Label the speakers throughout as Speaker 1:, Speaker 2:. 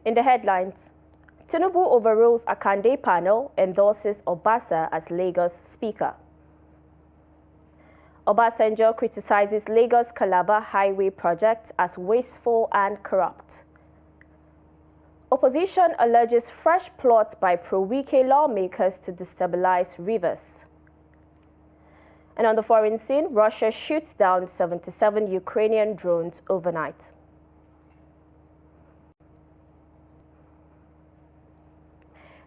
Speaker 1: In the headlines, Tinubu overrules Akande panel, endorses Obasa as Lagos Speaker. Obasanjo criticizes Lagos Calabar Highway project as wasteful and corrupt. Opposition alleges fresh plot by pro-Wike lawmakers to destabilize rivers. And on the foreign scene, Russia shoots down 77 Ukrainian drones overnight.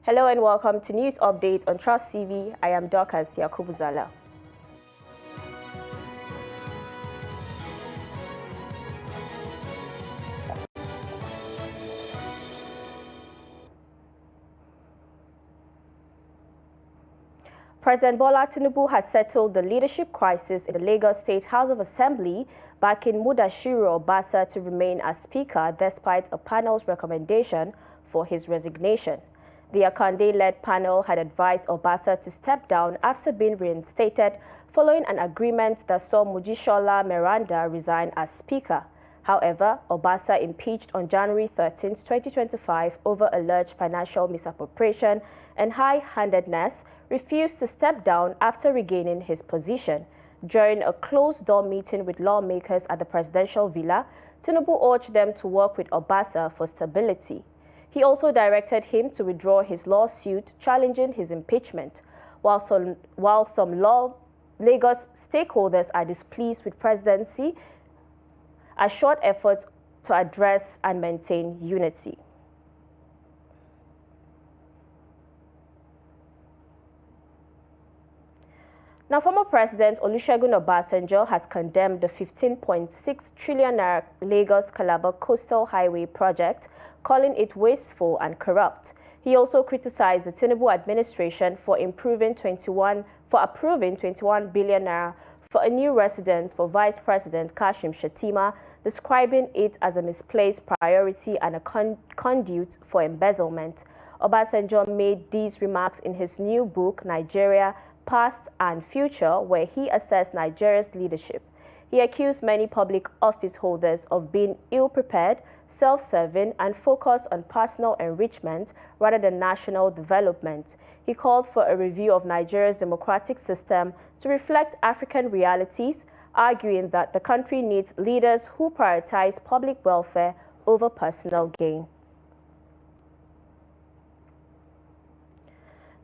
Speaker 1: Hello and welcome to News Update on Trust TV. I am Dorcas Yakubuzala. President Bola Tinubu has settled the leadership crisis in the Lagos State House of Assembly, backing Mudashiru Obasa to remain as Speaker despite a panel's recommendation for his resignation. The Akande-led panel had advised Obasa to step down after being reinstated following an agreement that saw Mojisola Meranda resign as Speaker. However, Obasa, impeached on January 13, 2025 over alleged financial misappropriation and high-handedness, refused to step down after regaining his position. During a closed-door meeting with lawmakers at the presidential villa, Tinubu urged them to work with Obasa for stability. He also directed him to withdraw his lawsuit challenging his impeachment. While some Lagos stakeholders are displeased with presidency, assured efforts to address and maintain unity. Now, former President Olusegun Obasanjo has condemned the 15.6 trillion naira Lagos Calabar Coastal Highway project, calling it wasteful and corrupt. He also criticized the Tinubu administration for approving 21 billion naira for a new residence for Vice President Kashim Shettima, describing it as a misplaced priority and a conduit for embezzlement. Obasanjo made these remarks in his new book, Nigeria, Past and Future, where he assessed Nigeria's leadership. He accused many public office holders of being ill-prepared, self-serving, and focused on personal enrichment rather than national development. He called for a review of Nigeria's democratic system to reflect African realities, arguing that the country needs leaders who prioritize public welfare over personal gain.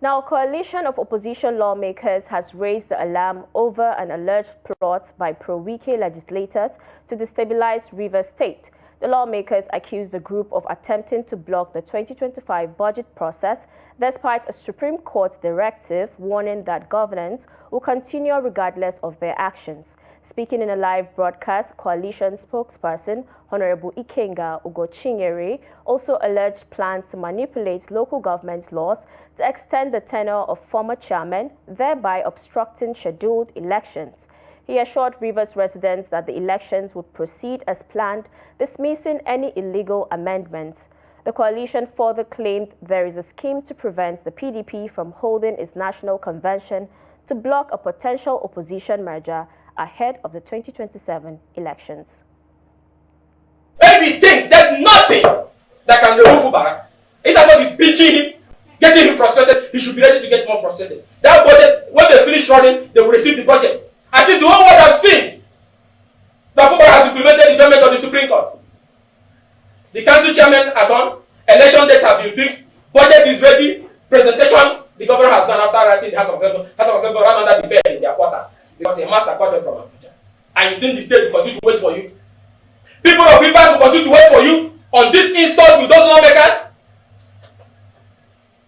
Speaker 1: Now, a coalition of opposition lawmakers has raised the alarm over an alleged plot by pro-Wike legislators to destabilize Rivers State. The lawmakers accused the group of attempting to block the 2025 budget process despite a Supreme Court directive warning that governance will continue regardless of their actions. Speaking in a live broadcast, coalition spokesperson Honorable Ikenga Ugochinyere also alleged plans to manipulate local government laws to extend the tenure of former chairmen, thereby obstructing scheduled elections. He assured Rivers residents that the elections would proceed as planned, dismissing any illegal amendments. The coalition further claimed there is a scheme to prevent the PDP from holding its national convention to block a potential opposition merger ahead of the 2027 elections.
Speaker 2: If he thinks there's nothing that can remove Mubarak, if that's what is pitching him, getting him frustrated, he should be ready to get more frustrated. That budget, when they finish running, they will receive the budget. At least the whole world have seen that Mubarak has implemented the judgment of the Supreme Court. The council chairmen are gone, election dates have been fixed, budget is ready, presentation, the governor has gone after writing the House of Assembly ran under the bed in their quarters because a master called them from Abuja. And you think the state will continue to wait for you? People of Rivers will continue to wait for you on this insult with those lawmakers?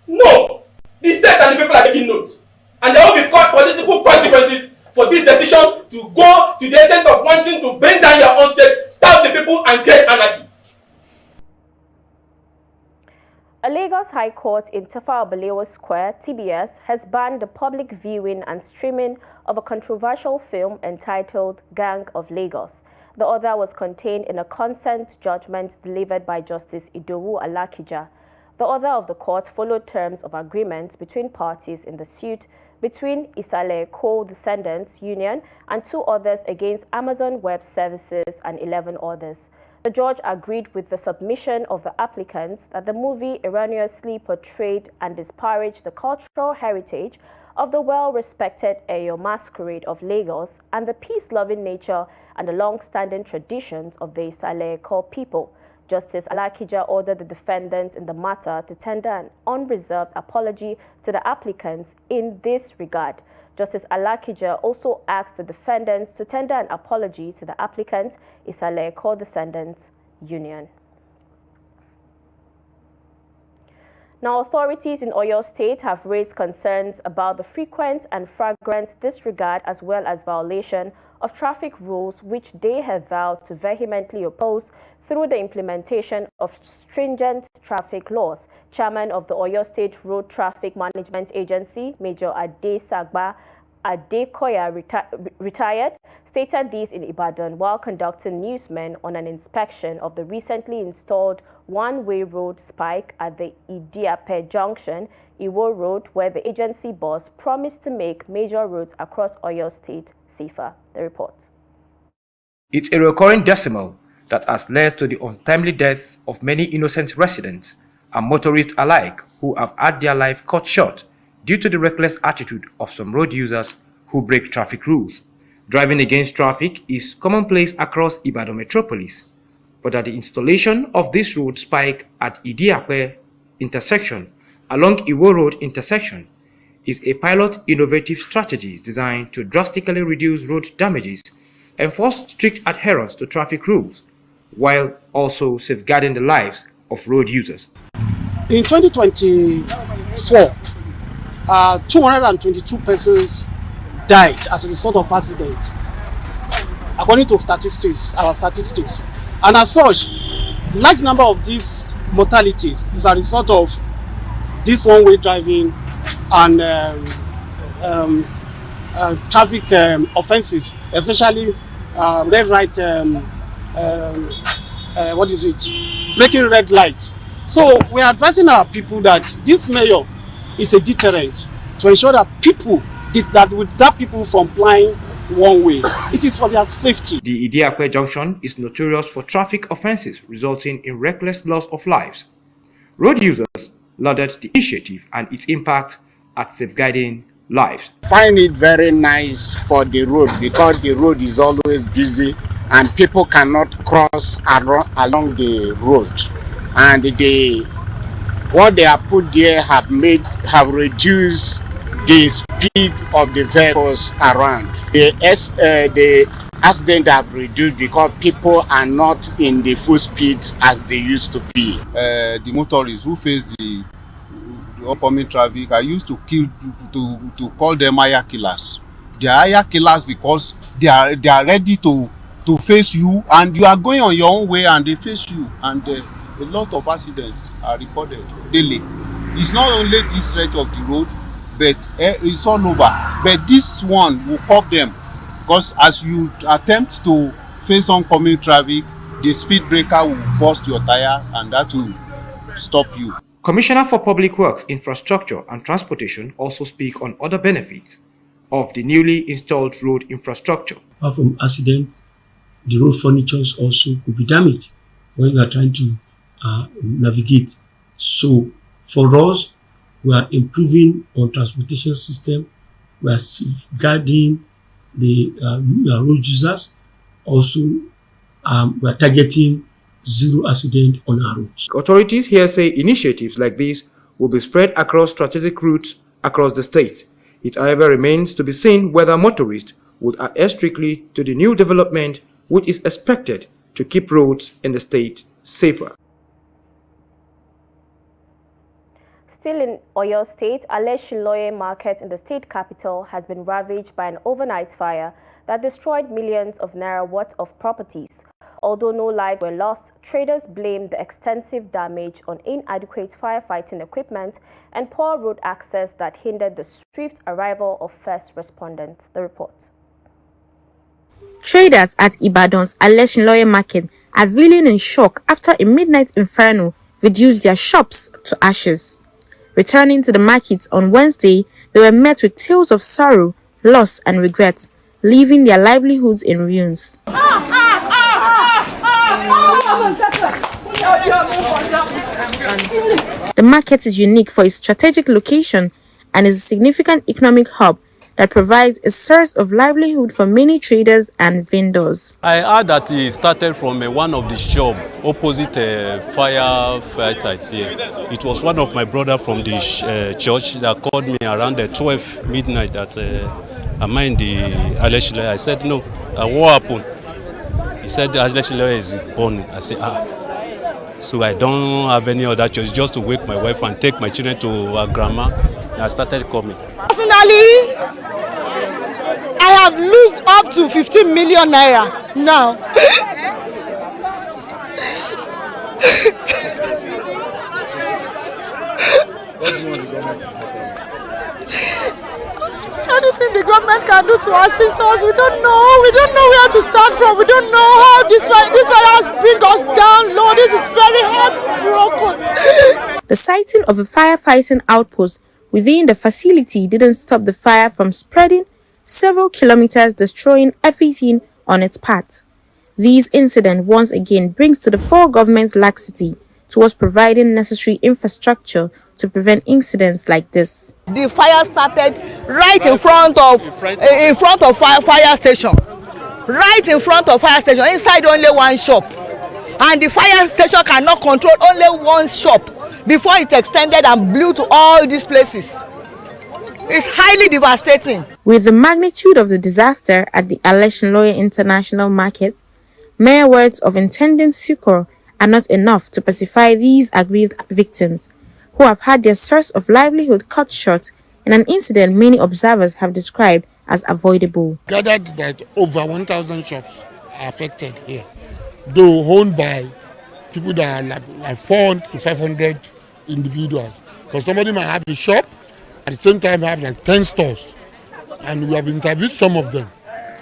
Speaker 2: No. The state and the people are taking notes. And there will be political consequences for this decision to go to the extent of wanting to bring down your own state, starve the people, and create anarchy.
Speaker 1: A Lagos High Court in Tafawa Balewa Square, TBS, has banned the public viewing and streaming of a controversial film entitled Gang of Lagos. The order was contained in a consent judgment delivered by Justice Idowu Alakija. The order of the court followed terms of agreement between parties in the suit between Isale Co-Descendants Union and two others against Amazon Web Services and 11 others. The judge agreed with the submission of the applicants that the movie erroneously portrayed and disparaged the cultural heritage of the well-respected Eyo masquerade of Lagos and the peace-loving nature and the long-standing traditions of the Isale Eko people. Justice Alakija ordered the defendants in the matter to tender an unreserved apology to the applicants in this regard. Justice Alakija also asked the defendants to tender an apology to the applicants, Isale Eko Descendants Union. Now, authorities in Oyo State have raised concerns about the frequent and flagrant disregard as well as violation of traffic rules which they have vowed to vehemently oppose through the implementation of stringent traffic laws. Chairman of the Oyo State Road Traffic Management Agency, Major Ade Sagba Adekoya, retired, stated this in Ibadan while conducting newsmen on an inspection of the recently installed one-way road spike at the Idiape Junction, Iwo Road, where the agency boss promised to make major roads across Oyo State safer. The report.
Speaker 3: It's a recurring decimal that has led to the untimely death of many innocent residents and motorists alike who have had their life cut short due to the reckless attitude of some road users who break traffic rules. Driving against traffic is commonplace across Ibadan metropolis, but at the installation of this road spike at Idiape intersection along Iwo Road intersection is a pilot innovative strategy designed to drastically reduce road damages, enforce strict adherence to traffic rules, while also safeguarding the lives of road users.
Speaker 4: In 2024, 222 persons died as a result of accidents, according to our statistics. And as such, large number of these mortalities is a result of this one-way driving and traffic offenses, especially red light, breaking red light. So we are advising our people that this measure is a deterrent to ensure that people people from flying one way. It is for their safety.
Speaker 3: The Idiape Junction is notorious for traffic offenses resulting in reckless loss of lives. Road users lauded the initiative and its impact at safeguarding lives.
Speaker 5: Find it very nice for the road because the road is always busy and people cannot cross along the road. And what they have put there have reduced the speed of the vehicles around. The accidents have reduced because people are not in the full speed as they used to be.
Speaker 6: The motorists who face the oncoming traffic, I used to call them hire killers. They are hire killers because they are ready to face you, and you are going on your own way and they face you, and a lot of accidents are recorded daily. It's not only this stretch of the road, but it's all over. But this one will cop them, because as you attempt to face oncoming traffic, the speed breaker will burst your tire and that will stop you.
Speaker 3: Commissioner for Public Works, Infrastructure and Transportation also speak on other benefits of the newly installed road infrastructure.
Speaker 7: Apart from accidents, the road furnitures also could be damaged when you are trying to navigate. So for us, we are improving on transportation system. We are safeguarding the road users. Also, we are targeting zero accident on our roads.
Speaker 3: Authorities here say initiatives like these will be spread across strategic routes across the state. It, however, remains to be seen whether motorists would adhere strictly to the new development, which is expected to keep roads in the state safer.
Speaker 1: Still in Oyo State, Aleshiloye Market in the state capital has been ravaged by an overnight fire that destroyed millions of naira worth of properties. Although no lives were lost, traders blame the extensive damage on inadequate firefighting equipment and poor road access that hindered the swift arrival of first responders. The report.
Speaker 8: Traders at Ibadan's Aleshiloye Market are reeling in shock after a midnight inferno reduced their shops to ashes. Returning to the market on Wednesday, they were met with tales of sorrow, loss and regret, leaving their livelihoods in ruins. The market is unique for its strategic location and is a significant economic hub that provides a source of livelihood for many traders and vendors.
Speaker 9: I heard that he started from one of the shops opposite firefighters here. It was one of my brothers from the church that called me around 12 midnight that am I in the Aleshile? I said no. What happened? He said Aleshile is born. I said So I don't have any other choice just to wake my wife and take my children to her grandma. And I started coming.
Speaker 10: Personally, I have lost up to 15 million naira now. Anything the government can do to assist us, we don't know. We don't know where to start from. We don't know how this virus bring us down low. This is very heartbroken.
Speaker 8: The sighting of a firefighting outpost within the facility didn't stop the fire from spreading several kilometers, destroying everything on its path. These incidents once again brings to the fore government's laxity towards providing necessary infrastructure to prevent incidents like this.
Speaker 10: The fire started right in front of fire station. Right in front of fire station, inside only one shop. And the fire station cannot control only one shop before it extended and blew to all these places. It's highly devastating.
Speaker 8: With the magnitude of the disaster at the Aleshinloye International Market, mere words of intending succor are not enough to pacify these aggrieved victims, who have had their source of livelihood cut short in an incident many observers have described as avoidable.
Speaker 11: Gathered that over 1,000 shops are affected here, though owned by people that are like 400 to 500 individuals. Because somebody might have a shop, at the same time have like 10 stores. And we have interviewed some of them.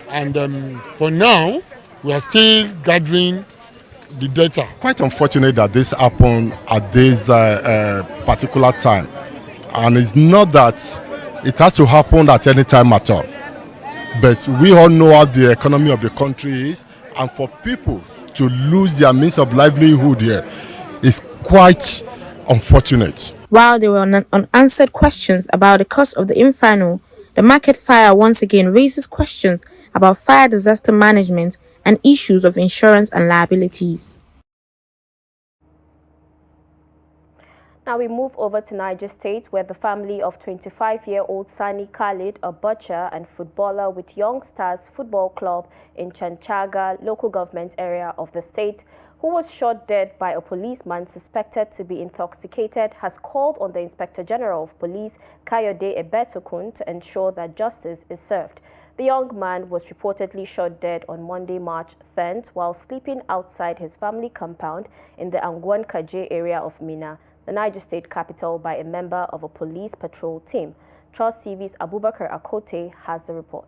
Speaker 11: And for now, we are still gathering the data.
Speaker 12: Quite unfortunate that this happened at this particular time. And it's not that it has to happen at any time at all. But we all know how the economy of the country is. And for people to lose their means of livelihood here is quite unfortunate.
Speaker 8: While there were unanswered questions about the cause of the inferno, the market fire once again raises questions about fire disaster management and issues of insurance and liabilities.
Speaker 1: Now we move over to Niger State, where the family of 25-year-old Sani Khalid, a butcher and footballer with Young Stars Football Club in Chanchaga local government area of the state, who was shot dead by a policeman suspected to be intoxicated, has called on the Inspector General of Police, Kayode Ebetokun, to ensure that justice is served. The young man was reportedly shot dead on Monday, March 10th, while sleeping outside his family compound in the Angwan Kaje area of Mina, the Niger State capital, by a member of a police patrol team. Trust TV's Abubakar Akote has the report.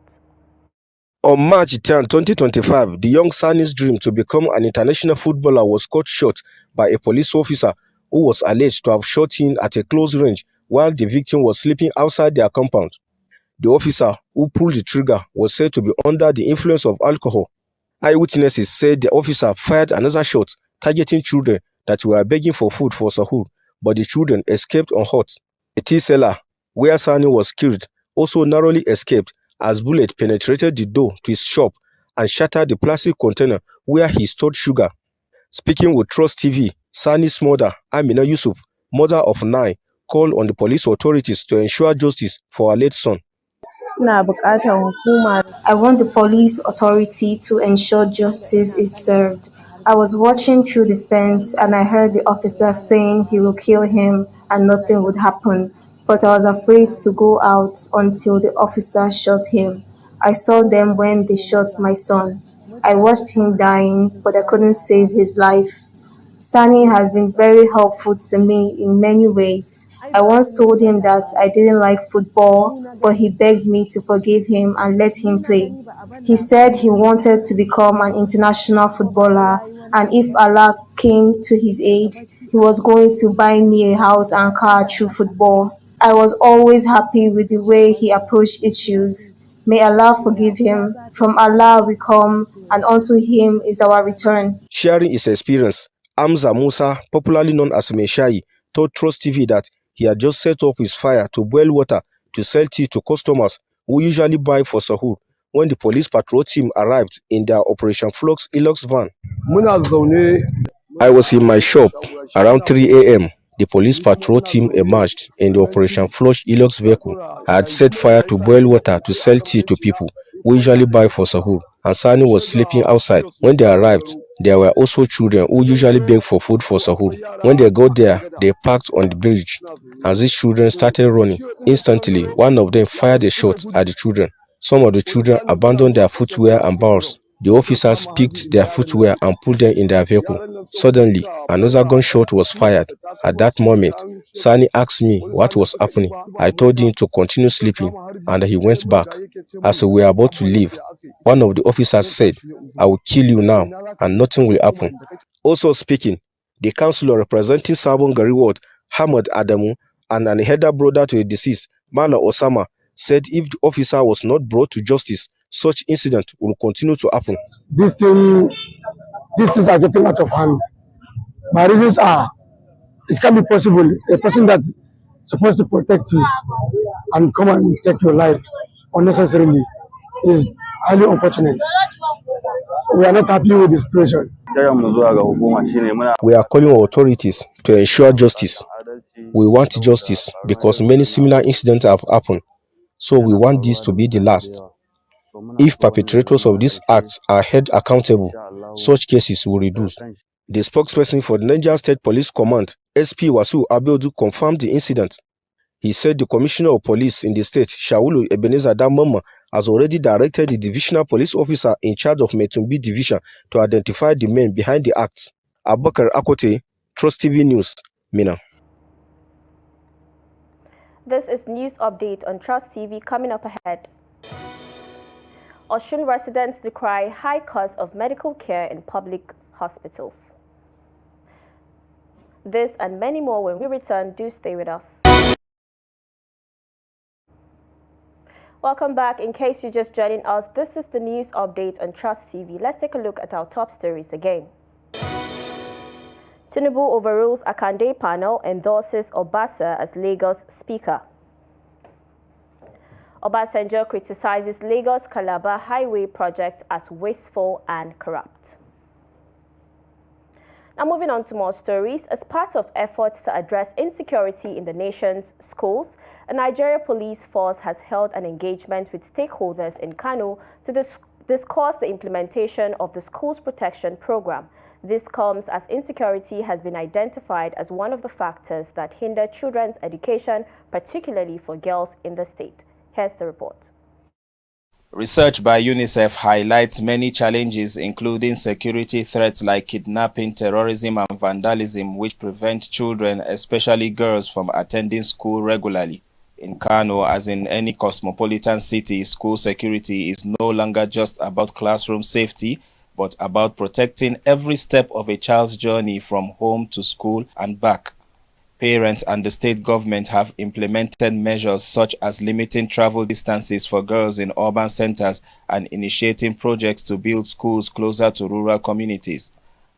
Speaker 13: On March 10, 2025, the young Sani's dream to become an international footballer was cut short by a police officer who was alleged to have shot him at a close range while the victim was sleeping outside their compound. The officer who pulled the trigger was said to be under the influence of alcohol. Eyewitnesses said the officer fired another shot targeting children that were begging for food for sahur, but the children escaped unhurt. A tea seller where Sani was killed also narrowly escaped as bullet penetrated the door to his shop and shattered the plastic container where he stored sugar. Speaking with Trust TV, Sani's mother, Amina Yusuf, mother of 9, called on the police authorities to ensure justice for her late son.
Speaker 14: I want the police authority to ensure justice is served. I was watching through the fence and I heard the officer saying he will kill him and nothing would happen. But I was afraid to go out until the officer shot him. I saw them when they shot my son. I watched him dying, but I couldn't save his life. Sani has been very helpful to me in many ways. I once told him that I didn't like football, but he begged me to forgive him and let him play. He said he wanted to become an international footballer, and if Allah came to his aid, he was going to buy me a house and car through football. I was always happy with the way he approached issues. May Allah forgive him. From Allah we come, and unto him is our return.
Speaker 13: Sharing his experience, Hamza Musa, popularly known as Meshai, told Trust TV that he had just set up his fire to boil water to sell tea to customers who usually buy for sahur when the police patrol team arrived in their Operation Flux Hilux van. I was in my shop around 3 a.m. The police patrol team emerged in the Operation Flush Hilux vehicle. I had set fire to boil water to sell tea to people who usually buy for sahur, and Sani was sleeping outside. When they arrived, there were also children who usually beg for food for sahur. When they got there, they parked on the bridge. As these children started running, instantly one of them fired a shot at the children. Some of the children abandoned their footwear and bars. The officers picked their footwear and put them in their vehicle. Suddenly, another gunshot was fired. At that moment, Sani asked me what was happening. I told him to continue sleeping, and he went back. As we were about to leave, one of the officers said, "I will kill you now, and nothing will happen." Also speaking, the councillor representing Sabon Gari Ward, Hamad Adamu, and an elder brother to the deceased, Mala Osama, said if the officer was not brought to justice, such incident will continue to happen.
Speaker 15: These things are getting out of hand. My reasons are, it can be possible a person that's supposed to protect you and come and take your life unnecessarily is highly unfortunate. We are not happy with the situation.
Speaker 13: We are calling on authorities to ensure justice. We want justice because many similar incidents have happened, so we want this to be the last. If perpetrators of these acts are held accountable, such cases will reduce. The spokesperson for the Niger State Police Command, SP Wasu Abeodu, confirmed the incident. He said the Commissioner of Police in the state, Shaulu Ebenezer Damama, has already directed the divisional police officer in charge of Metumbi Division to identify the men behind the acts. Abubakar Akote, Trust TV News, Mina.
Speaker 1: This is news update on Trust TV coming up ahead. Osun residents decry high cost of medical care in public hospitals. This and many more when we return. Do stay with us. Welcome back. In case you're just joining us, this is the news update on Trust TV. Let's take a look at our top stories again. Tinubu overrules Akande panel, endorses Obasa as Lagos Speaker. Obasanjo criticizes Lagos Calabar Highway project as wasteful and corrupt. Now moving on to more stories. As part of efforts to address insecurity in the nation's schools, a Nigeria police force has held an engagement with stakeholders in Kano to discuss the implementation of the Schools Protection Program. This comes as insecurity has been identified as one of the factors that hinder children's education, particularly for girls in the state. Here's the report.
Speaker 16: Research by UNICEF highlights many challenges, including security threats like kidnapping, terrorism, and vandalism, which prevent children, especially girls, from attending school regularly. In Kano, as in any cosmopolitan city, school security is no longer just about classroom safety, but about protecting every step of a child's journey from home to school and back. Parents and the state government have implemented measures such as limiting travel distances for girls in urban centers and initiating projects to build schools closer to rural communities.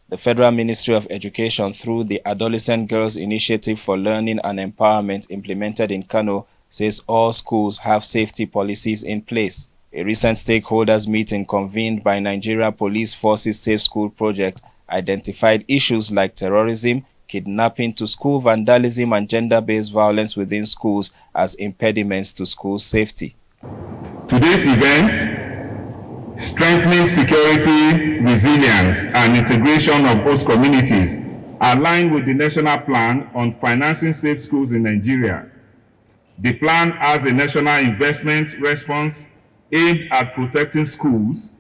Speaker 16: The Federal Ministry of Education, through the Adolescent Girls Initiative for Learning and Empowerment implemented in Kano, says all schools have safety policies in place. A recent stakeholders meeting convened by Nigeria Police Forces Safe School Project identified issues like terrorism, kidnapping to school vandalism, and gender-based violence within schools as impediments to school safety.
Speaker 17: Today's event, strengthening security, resilience, and integration of host communities, align with the National Plan on Financing Safe Schools in Nigeria. The plan has a national investment response aimed at protecting schools,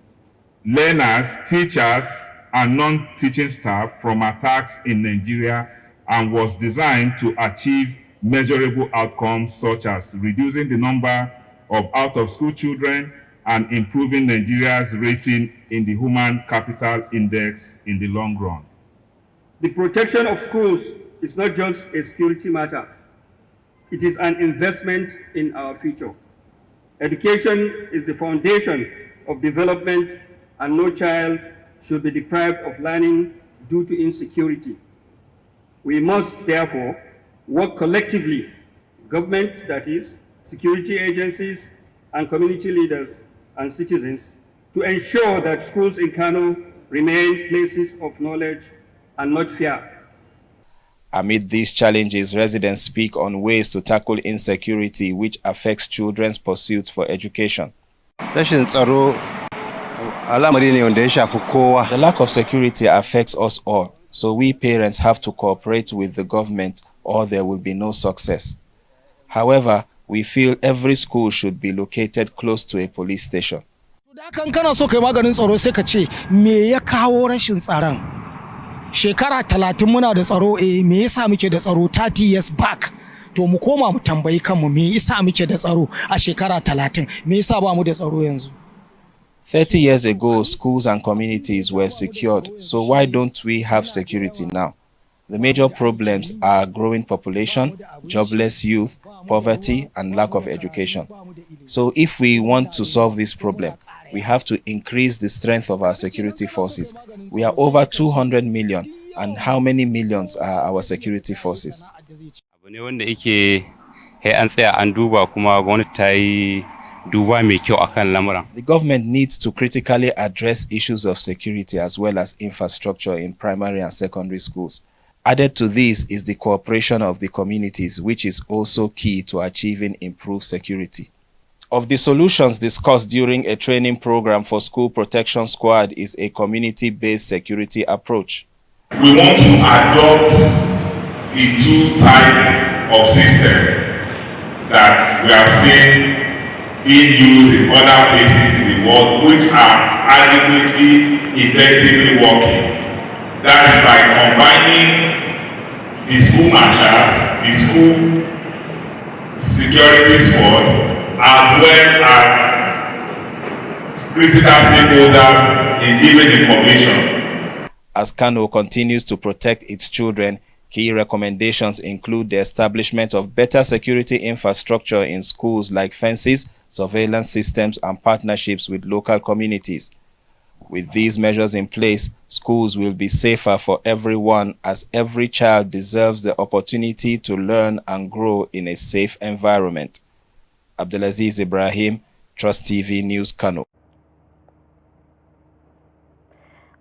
Speaker 17: learners, teachers, and non-teaching staff from attacks in Nigeria, and was designed to achieve measurable outcomes such as reducing the number of out-of-school children and improving Nigeria's rating in the Human Capital Index in the long run.
Speaker 18: The protection of schools is not just a security matter. It is an investment in our future. Education is the foundation of development, and no child should be deprived of learning due to insecurity. We must therefore work collectively, government, that is, security agencies, and community leaders and citizens, to ensure that schools in Kano remain places of knowledge and not fear.
Speaker 16: Amid these challenges, residents speak on ways to tackle insecurity which affects children's pursuits for education. The lack of security affects us all, so we parents have to cooperate with the government or there will be no success. However, we feel every school should be located close to a police station.
Speaker 19: Shekara 30 muna da tsaro, me yasa muke da tsaro 30 years back, to mu koma mu tambayi kanmu me yasa muke da tsaro a shekara 30, me yasa ba mu da tsaro yanzu.
Speaker 16: 30 years ago, schools and communities were secured, so why don't we have security now? The major problems are growing population, jobless youth, poverty, and lack of education. So if we want to solve this problem, we have to increase the strength of our security forces. We are over 200 million, and how many millions are our security forces? The government needs to critically address issues of security as well as infrastructure in primary and secondary schools. Added to this is the cooperation of the communities, which is also key to achieving improved security. Of the solutions discussed during a training program for School Protection Squad is a community-based security approach.
Speaker 17: We want to adopt the two type of system that we have seen being used in other places in the world, which are adequately, effectively working. That is by combining the school marshals, the school security squad, as well as critical stakeholders in giving information.
Speaker 16: As Kano continues to protect its children, key recommendations include the establishment of better security infrastructure in schools like fences, surveillance systems, and partnerships with local communities. With these measures in place, schools will be safer for everyone, as every child deserves the opportunity to learn and grow in a safe environment. Abdulaziz Ibrahim, Trust TV News, Kano.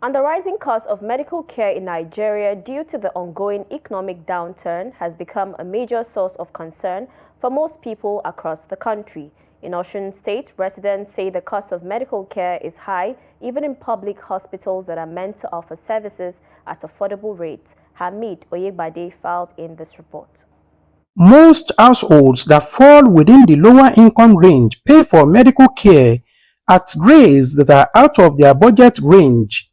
Speaker 1: And the rising cost of medical care in Nigeria due to the ongoing economic downturn has become a major source of concern for most people across the country. In Osun State, residents say the cost of medical care is high, even in public hospitals that are meant to offer services at affordable rates. Hamid Oyegbade filed in this report.
Speaker 20: Most households that fall within the lower income range pay for medical care at rates that are out of their budget range.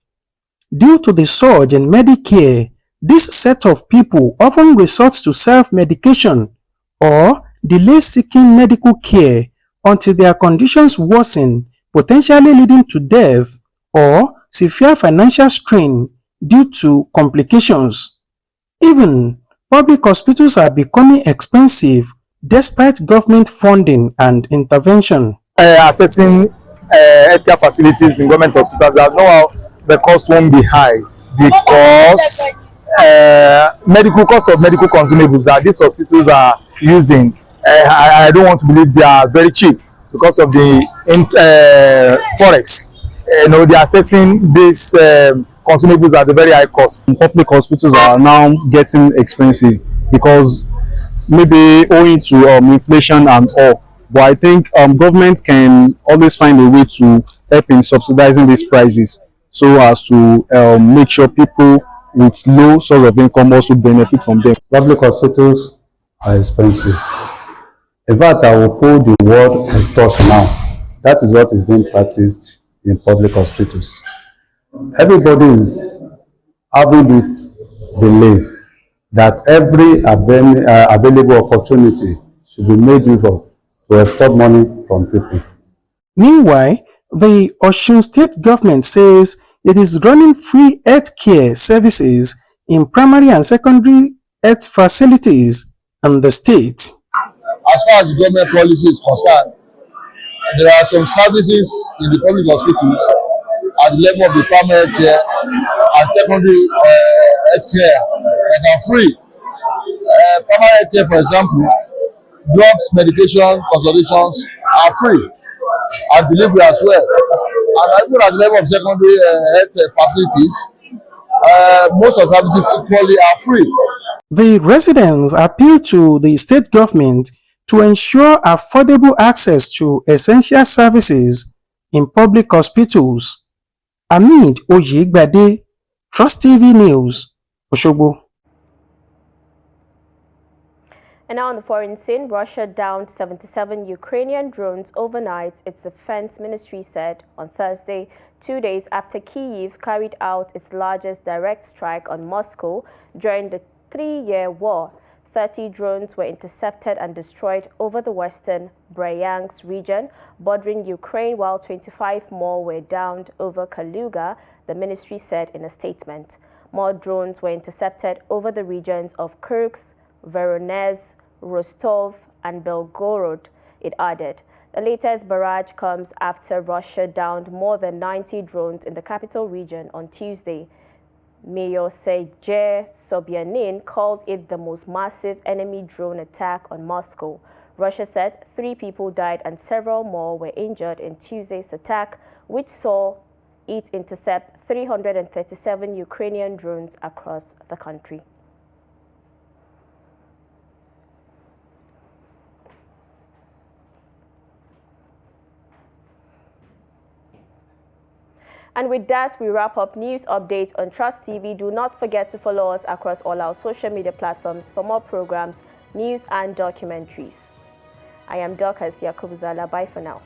Speaker 20: Due to the surge in Medicare, this set of people often resort to self-medication or delay seeking medical care until their conditions worsen, potentially leading to death or severe financial strain due to complications. Even public hospitals are becoming expensive despite government funding and intervention.
Speaker 15: Assessing healthcare facilities in government hospitals, I know how the cost won't be high because medical cost of medical consumables that these hospitals are using, I don't want to believe they are very cheap because of the forex. They are assessing these consumables at a very high cost.
Speaker 21: Public hospitals are now getting expensive because maybe owing to inflation and all. But I think government can always find a way to help in subsidizing these prices so as to make sure people with low source of income also benefit from them.
Speaker 22: Public hospitals are expensive. In fact, I will pull the word extortion now. That is what is being practiced in public hospitals. Everybody is having this belief that every available opportunity should be made use of to extort money from people.
Speaker 20: Meanwhile, the Osun State government says it is running free health care services in primary and secondary health facilities in the state.
Speaker 23: As far as the government policy is concerned,
Speaker 2: there are some services in the public hospitals at the level of the primary health care and secondary health care that are free. Primary health care, for example, drugs, medication, consultations are free and delivery as well. And even at the level of secondary health facilities, most of the services equally are free.
Speaker 20: The residents appealed to the state government to ensure affordable access to essential services in public hospitals. Amid Oyegbade, Trust TV News, Osogbo.
Speaker 1: And now on the foreign scene, Russia downed 77 Ukrainian drones overnight, its defense ministry said on Thursday, 2 days after Kyiv carried out its largest direct strike on Moscow during the 3-year war. 30 drones were intercepted and destroyed over the western Bryansk region bordering Ukraine, while 25 more were downed over Kaluga, the ministry said in a statement. More drones were intercepted over the regions of Kursk, Voronezh, Rostov and Belgorod, it added. The latest barrage comes after Russia downed more than 90 drones in the capital region on Tuesday. Mayor Sergei Sobyanin called it the most massive enemy drone attack on Moscow. Russia said 3 people died and several more were injured in Tuesday's attack, which saw it intercept 337 Ukrainian drones across the country. And with that, we wrap up news updates on Trust TV. Do not forget to follow us across all our social media platforms for more programs, news and documentaries. I am Dorcas Yakubuzala. Bye for now.